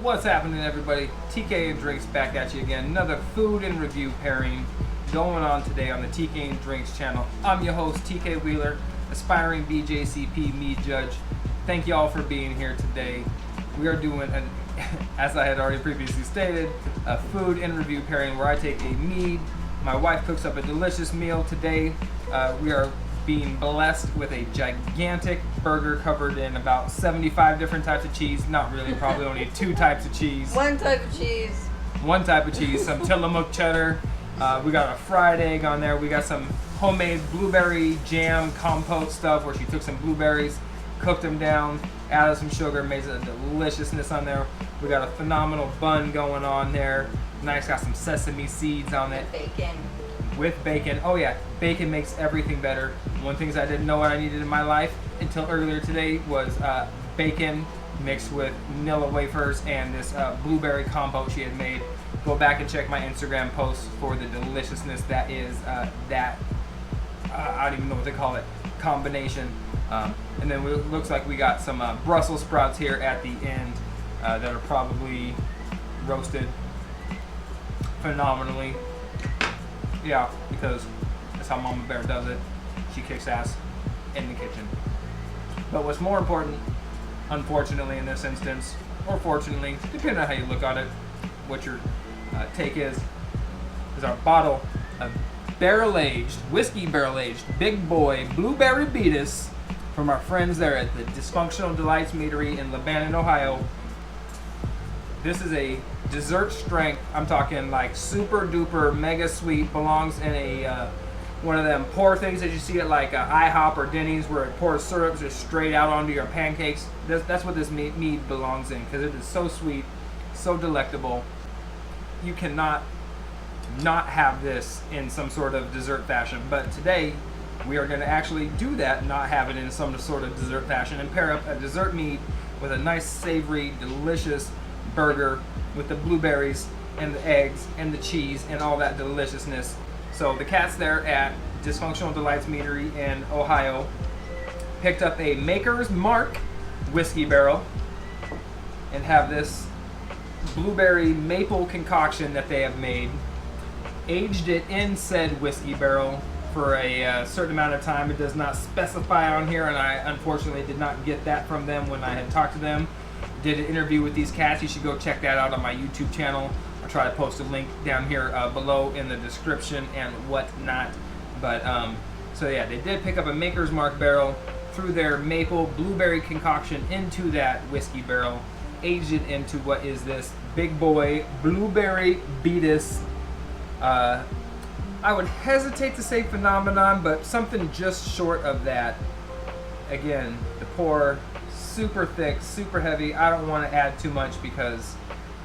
What's happening, everybody? tkanddrinks back at you again. Another food and review pairing going on today on the tkanddrinks channel. I'm your host, TK Wheeler, aspiring BJCP Mead judge. Thank y'all for being here today. We are doing, as I had already previously stated, a food and review pairing where I take a Mead. My wife cooks up a delicious meal today. We are being blessed with a gigantic burger covered in about 75 different types of cheese. Not really, probably only 2 types of cheese. One type of cheese. One type of cheese, some Tillamook cheddar. We got a fried egg on there. We got some homemade blueberry jam compote stuff where she took some blueberries, cooked them down, added some sugar, made a deliciousness on there. We got a phenomenal bun going on there. Nice, got some sesame seeds on it. Bacon. With bacon. Oh yeah, bacon makes everything better. One thing I didn't know what I needed in my life until earlier today was bacon mixed with vanilla wafers and this blueberry compote she had made. Go back and check my Instagram post for the deliciousness that is I don't even know what they call it, combination. And then it looks like we got some Brussels sprouts here at the end that are probably roasted phenomenally. Yeah, because that's how Mama Bear does it. She kicks ass in the kitchen. But what's more important, unfortunately in this instance, or fortunately, depending on how you look at it, what your take is our bottle of barrel-aged, whiskey barrel-aged, big boy blueberry Beetus from our friends there at the Dysfunctional Delights Meadery in Lebanon, Ohio. This is a dessert strength. I'm talking like super duper mega sweet. Belongs in a one of them pour things that you see at like IHOP or Denny's where it pours syrup just straight out onto your pancakes. That's what this mead belongs in because it is so sweet, so delectable. You cannot not have this in some sort of dessert fashion. But today we are going to actually do that, not have it in some sort of dessert fashion, and pair up a dessert mead with a nice savory, delicious burger with the blueberries and the eggs and the cheese and all that deliciousness. So the cats there at Dysfunctional Delights Meadery in Ohio picked up a Maker's Mark whiskey barrel and have this blueberry maple concoction that they have made, aged it in said whiskey barrel for a certain amount of time. It does not specify on here, and I unfortunately did not get that from them when I had talked to them. Did an interview with these cats. You should go check that out on my YouTube channel. I'll try to post a link down here below in the description and whatnot. But so yeah, they did pick up a Maker's Mark barrel, threw their maple blueberry concoction into that whiskey barrel, aged it into what is this big boy blueberry Beetus. I would hesitate to say phenomenon, but something just short of that. Again, the pour, super thick, super heavy. I don't want to add too much because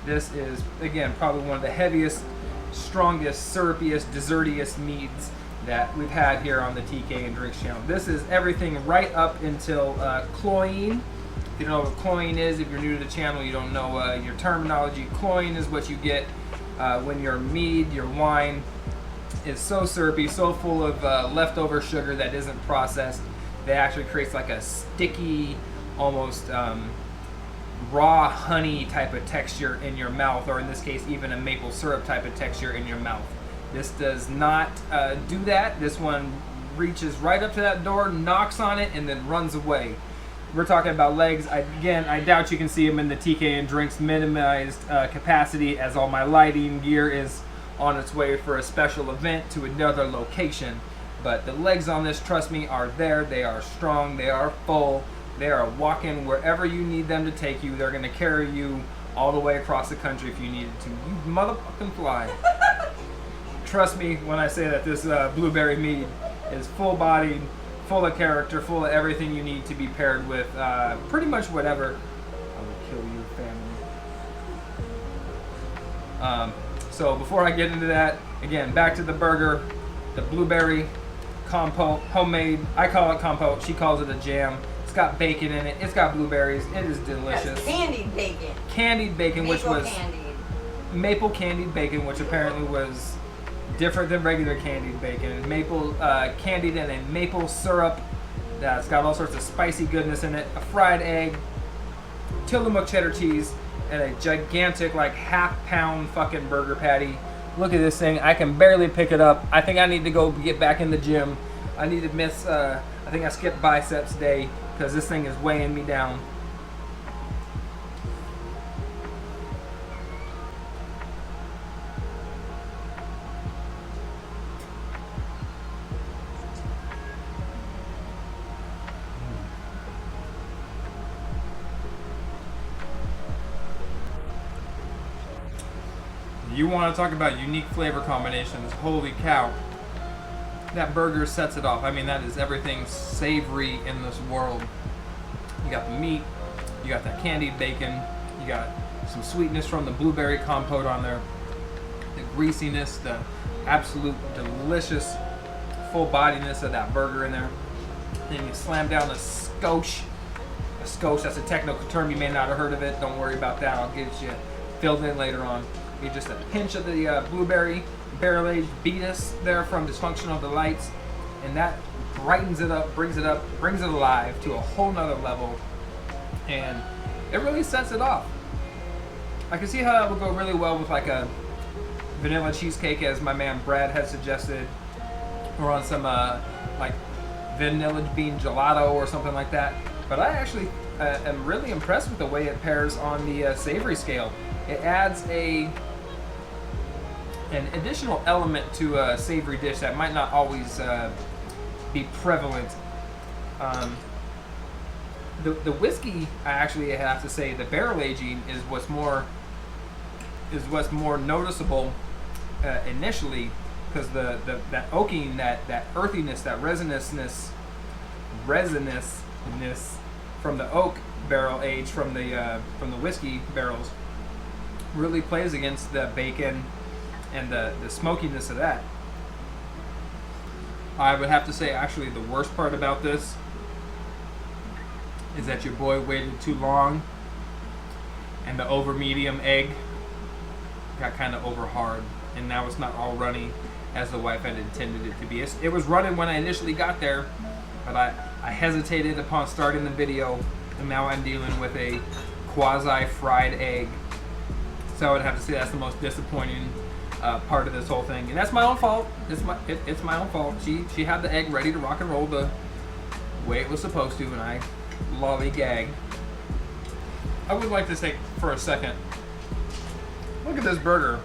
this is, again, probably one of the heaviest, strongest, syrupiest, dessertiest meads that we've had here on the tkanddrinks channel. This is everything right up until cloying. If you don't know what cloying is, if you're new to the channel, you don't know your terminology. Cloying is what you get when your mead, your wine, is so syrupy, so full of leftover sugar that isn't processed. That actually creates like a sticky, almost raw honey type of texture in your mouth, or in this case even a maple syrup type of texture in your mouth. This does not do that. This one reaches right up to that door, knocks on it, and then runs away. We're talking about legs. I doubt you can see them in the tkanddrinks minimized capacity, as all my lighting gear is on its way for a special event to another location. But the legs on this, trust me, are there. They are strong. They are full. They are walking wherever you need them to take you. They're going to carry you all the way across the country if you needed to. You motherfucking fly. Trust me when I say that this blueberry mead is full-bodied, full of character, full of everything you need to be paired with pretty much whatever. I will kill you, family. So before I get into that, again, back to the burger, the blueberry compote, homemade. I call it compote. She calls it a jam. It's got bacon in it. It's got blueberries. It is delicious. That's candied bacon. Candied bacon, which was maple candied bacon, which apparently was different than regular candied bacon. Maple candied in a maple syrup that's got all sorts of spicy goodness in it. A fried egg, Tillamook cheddar cheese, and a gigantic, like, half-pound fucking burger patty. Look at this thing. I can barely pick it up. I think I need to go get back in the gym. I need to miss, I think I skipped biceps day because this thing is weighing me down. You want to talk about unique flavor combinations? Holy cow. That burger sets it off. I mean, that is everything savory in this world. You got the meat, you got that candied bacon, you got some sweetness from the blueberry compote on there, the greasiness, the absolute delicious full bodiness of that burger in there. Then you slam down a scotch. A scotch, that's a technical term, you may not have heard of it. Don't worry about that, I'll get you filled in later on. You just a pinch of the blueberry barrel-aged Beetus there from Dysfunctional Delights, and that brightens it up, brings it alive to a whole nother level, and it really sets it off. I can see how that would go really well with like a vanilla cheesecake, as my man Brad had suggested, or on some like vanilla bean gelato or something like that. But I actually am really impressed with the way it pairs on the savory scale. It adds an additional element to a savory dish that might not always be prevalent. The whiskey, I actually have to say, the barrel aging is what's more noticeable initially, because that oaking, that earthiness, that resiноusness from the oak barrel age from the whiskey barrels really plays against the bacon and the smokiness of that. I would have to say, actually, the worst part about this is that your boy waited too long and the over medium egg got kind of over hard, and now it's not all runny as the wife had intended it to be. It was running when I initially got there, but I hesitated upon starting the video, and now I'm dealing with a quasi fried egg. So I would have to say that's the most disappointing part of this whole thing, and that's my own fault. It's my own fault. She had the egg ready to rock and roll the way it was supposed to, and I lollygagged. I would like to take for a second. Look at this burger.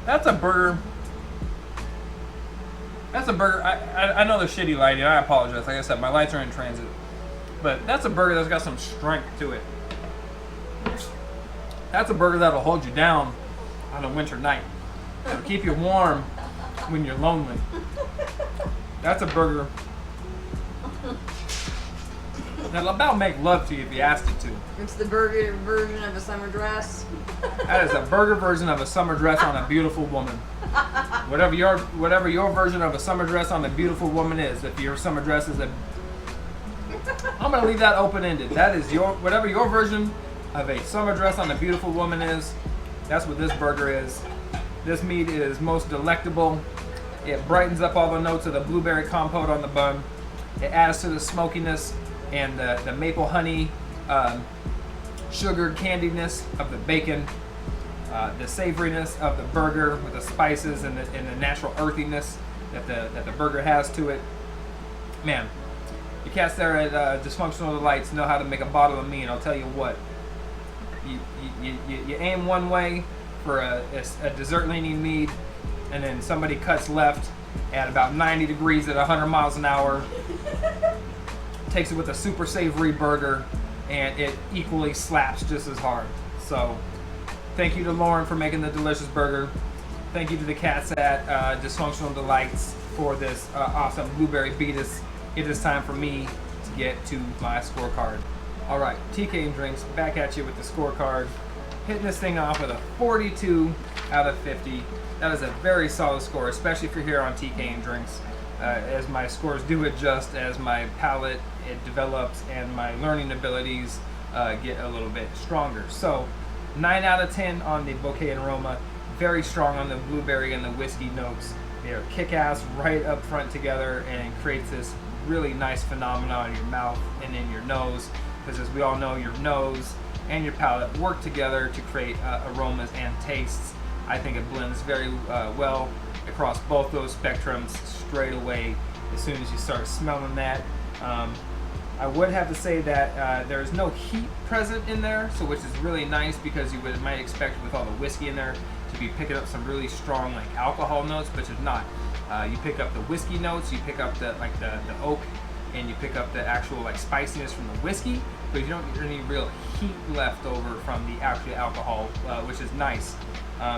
That's a burger. I know the shitty lighting. I apologize. Like I said, my lights are in transit, but that's a burger that's got some strength to it. That's a burger that'll hold you down on a winter night. It'll keep you warm when you're lonely. That's a burger that'll about make love to you if you asked it to. It's the burger version of a summer dress. That is a burger version of a summer dress on a beautiful woman. Whatever your version of a summer dress on a beautiful woman is. If your summer dress is I'm gonna leave that open-ended. That is whatever your version of a summer dress on a beautiful woman is. That's what this burger is. This meat is most delectable. It brightens up all the notes of the blueberry compote on the bun. It adds to the smokiness and the maple honey, sugared candiness of the bacon, the savoriness of the burger with the spices and the natural earthiness that the burger has to it. Man, you cats there at Dysfunctional Delights know how to make a bottle of mead. I'll tell you what. You aim one way for a dessert leaning mead, and then somebody cuts left at about 90 degrees at 100 miles an hour, takes it with a super savory burger, and it equally slaps just as hard. So thank you to Lauren for making the delicious burger. Thank you to the cats at Dysfunctional Delights for this awesome blueberry Beetus. It is time for me to get to my scorecard. All right, tkanddrinks back at you with the scorecard. Hitting this thing off with a 42 out of 50. That is a very solid score, especially if you're here on tkanddrinks. As my scores do adjust as my palate it develops and my learning abilities get a little bit stronger. So 9 out of 10 on the bouquet and aroma. Very strong on the blueberry and the whiskey notes. They are kick-ass right up front together and creates this really nice phenomenon in your mouth and in your nose. because as we all know, your nose and your palate work together to create aromas and tastes. I think it blends very well across both those spectrums straight away as soon as you start smelling that. I would have to say that there's no heat present in there, so which is really nice, because you might expect with all the whiskey in there to be picking up some really strong like alcohol notes, but it's not. You pick up the whiskey notes, you pick up the oak, and you pick up the actual like spiciness from the whiskey, but you don't get any real heat left over from the actual alcohol, which is nice.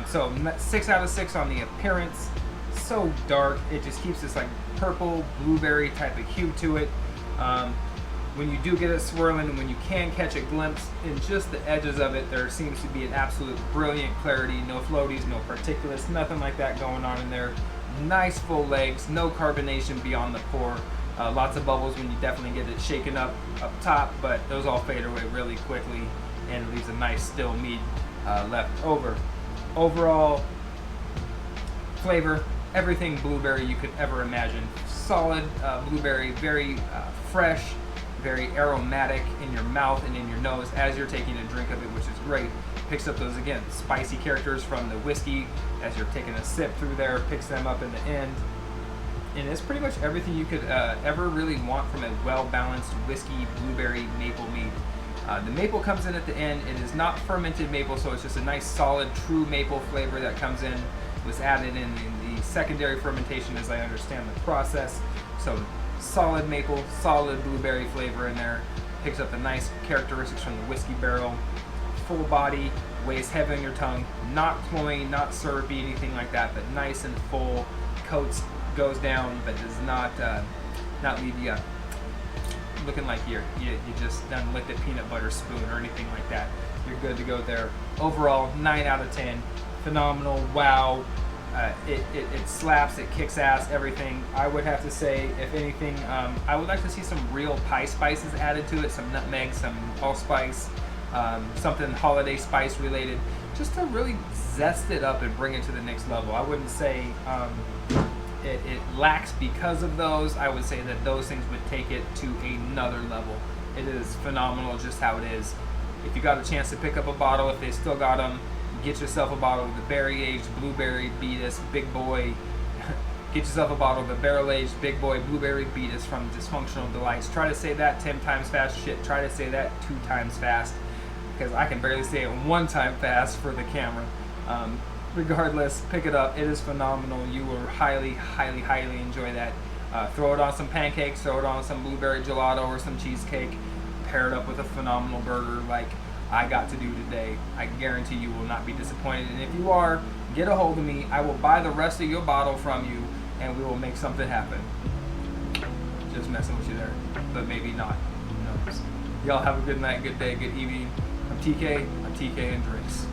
So 6 out of 6 on the appearance. So dark, it just keeps this like purple blueberry type of hue to it. When you do get it swirling, and when you can catch a glimpse in just the edges of it, there seems to be an absolute brilliant clarity, no floaties, no particulates, nothing like that going on in there. Nice full legs, no carbonation beyond the pour. Lots of bubbles when you definitely get it shaken up top, but those all fade away really quickly, and it leaves a nice still mead left over. Overall flavor, everything blueberry you could ever imagine. Solid blueberry, very fresh, very aromatic in your mouth and in your nose as you're taking a drink of it, which is great. Picks up those, again, spicy characters from the whiskey as you're taking a sip through there, picks them up in the end. And it's pretty much everything you could ever really want from a well-balanced whiskey, blueberry, maple mead. The maple comes in at the end. It is not fermented maple, so it's just a nice, solid, true maple flavor that comes in. It was added in the secondary fermentation, as I understand the process. So solid maple, solid blueberry flavor in there. Picks up the nice characteristics from the whiskey barrel. Full body, weighs heavy on your tongue. Not cloying, not syrupy, anything like that, but nice and full. Coats, goes down, but does not leave you looking like you just done licked a peanut butter spoon or anything like that. You're good to go there. Overall, 9 out of 10. Phenomenal. Wow. It slaps, it kicks ass, everything. I would have to say, if anything, I would like to see some real pie spices added to it, some nutmeg, some allspice, something holiday spice related, just to really zest it up and bring it to the next level. I wouldn't say it lacks because of those. I would say that those things would take it to another level. It is phenomenal just how it is. If you got a chance to pick up a bottle, if they still got them, get yourself a bottle of the barrel-aged blueberry Beetus Big Boy. Get yourself a bottle of the barrel-aged Big Boy Blueberry Beetus from Dysfunctional Delights. Try to say that 10 times fast. Shit, try to say that 2 times fast, because I can barely say it 1 time fast for the camera. Regardless, pick it up. It is phenomenal. You will highly, highly, highly enjoy that. Throw it on some pancakes, throw it on some blueberry gelato or some cheesecake. Pair it up with a phenomenal burger like I got to do today. I guarantee you will not be disappointed. And if you are, get a hold of me. I will buy the rest of your bottle from you, and we will make something happen. Just messing with you there, but maybe not. Who knows? Y'all have a good night, good day, good evening. I'm TK and Drinks.